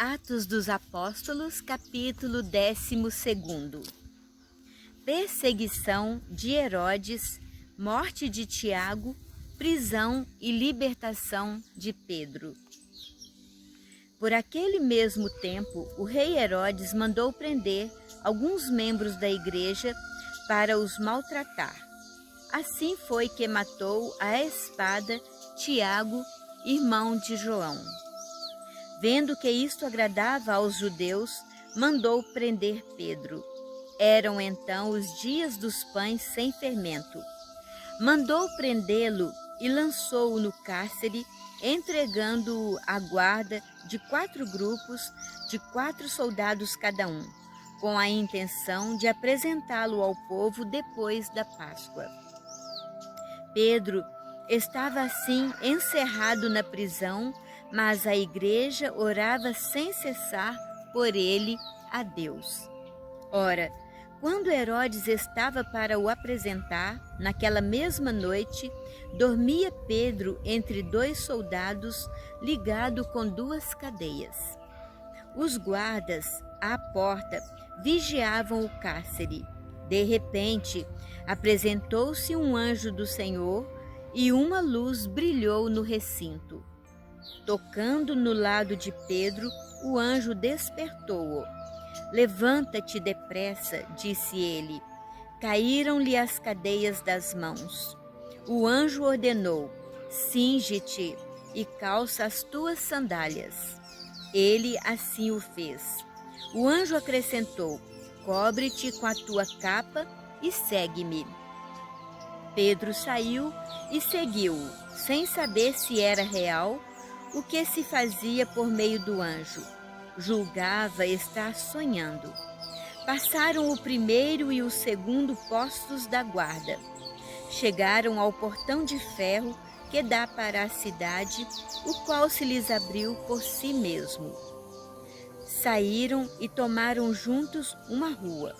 Atos dos Apóstolos, capítulo 12. Perseguição de Herodes, morte de Tiago, prisão e libertação de Pedro. Por aquele mesmo tempo, o rei Herodes mandou prender alguns membros da igreja para os maltratar. Assim foi que matou à espada Tiago, irmão de João. Vendo que isto agradava aos judeus, mandou prender Pedro. Eram então os dias dos pães sem fermento. Mandou prendê-lo e lançou-o no cárcere, entregando-o à guarda de 4 grupos de 4 soldados cada um, com a intenção de apresentá-lo ao povo depois da Páscoa. Pedro estava assim encerrado na prisão, mas a igreja orava sem cessar por ele a Deus. Ora, quando Herodes estava para o apresentar, naquela mesma noite, dormia Pedro entre 2 soldados, ligado com 2 cadeias. Os guardas, à porta, vigiavam o cárcere. De repente, apresentou-se um anjo do Senhor e uma luz brilhou no recinto. Tocando no lado de Pedro, o anjo despertou-o. Levanta-te depressa, disse ele. Caíram-lhe as cadeias das mãos. O anjo ordenou: cinge-te e calça as tuas sandálias. Ele assim o fez. O anjo acrescentou: cobre-te com a tua capa e segue-me. Pedro saiu e seguiu-o, sem saber se era real o que se fazia por meio do anjo. Julgava estar sonhando. Passaram o primeiro e o segundo postos da guarda. Chegaram ao portão de ferro que dá para a cidade, o qual se lhes abriu por si mesmo. Saíram e tomaram juntos uma rua.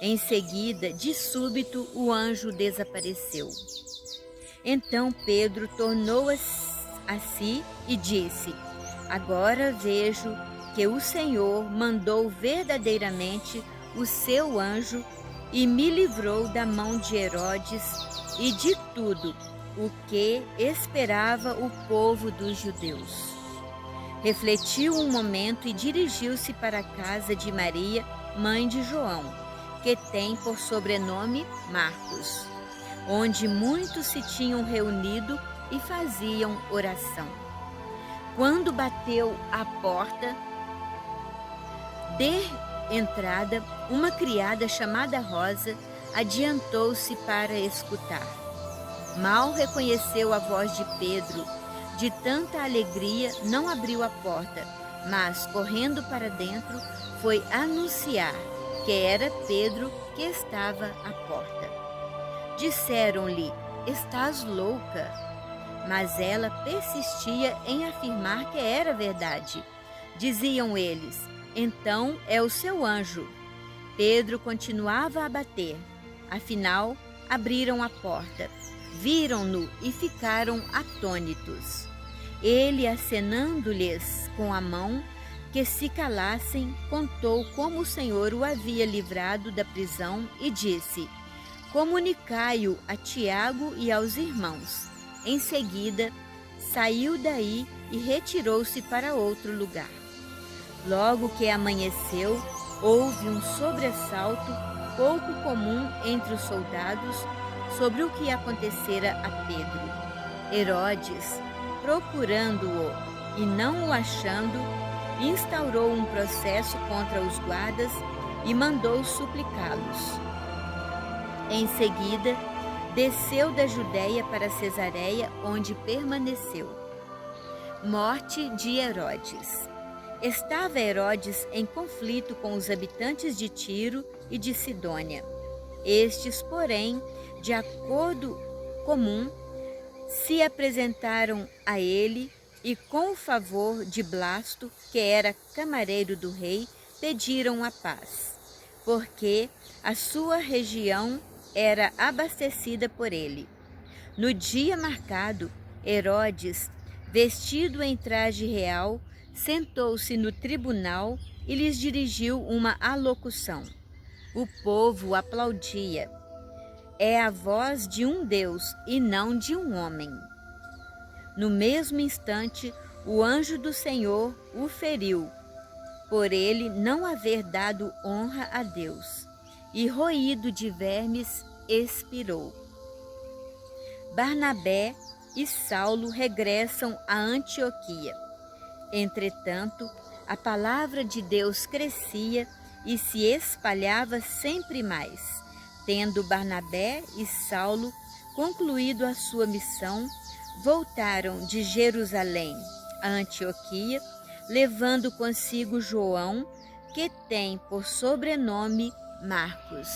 Em seguida, de súbito, o anjo desapareceu. Então Pedro tornou a si e disse: agora vejo que o Senhor mandou verdadeiramente o seu anjo e me livrou da mão de Herodes e de tudo o que esperava o povo dos judeus. Refletiu um momento e dirigiu-se para a casa de Maria, mãe de João, que tem por sobrenome Marcos, onde muitos se tinham reunido e faziam oração. Quando bateu à porta de entrada, uma criada chamada Rosa adiantou-se para escutar. Mal reconheceu a voz de Pedro, de tanta alegria não abriu a porta, mas, correndo para dentro, foi anunciar que era Pedro que estava à porta. Disseram-lhe: estás louca? Mas ela persistia em afirmar que era verdade. Diziam eles: então é o seu anjo. Pedro continuava a bater. Afinal, abriram a porta. Viram-no e ficaram atônitos. Ele, acenando-lhes com a mão que se calassem, contou como o Senhor o havia livrado da prisão e disse: comunicai-o a Tiago e aos irmãos. Em seguida, saiu daí e retirou-se para outro lugar. Logo que amanheceu, houve um sobressalto pouco comum entre os soldados sobre o que acontecera a Pedro. Herodes, procurando-o e não o achando, instaurou um processo contra os guardas e mandou suplicá-los. Em seguida, desceu da Judéia para Cesareia, onde permaneceu. Morte de Herodes. Estava Herodes em conflito com os habitantes de Tiro e de Sidônia. Estes, porém, de acordo comum, se apresentaram a ele e, com o favor de Blasto, que era camareiro do rei, pediram a paz, porque a sua região era abastecida por ele. No dia marcado, Herodes, vestido em traje real, sentou-se no tribunal e lhes dirigiu uma alocução. O povo aplaudia. É a voz de um Deus e não de um homem. No mesmo instante, o anjo do Senhor o feriu, por ele não haver dado honra a Deus, e roído de vermes, expirou. Barnabé e Saulo regressam a Antioquia. Entretanto, a palavra de Deus crescia e se espalhava sempre mais. Tendo Barnabé e Saulo concluído a sua missão, voltaram de Jerusalém a Antioquia, levando consigo João, que tem por sobrenome Marcos.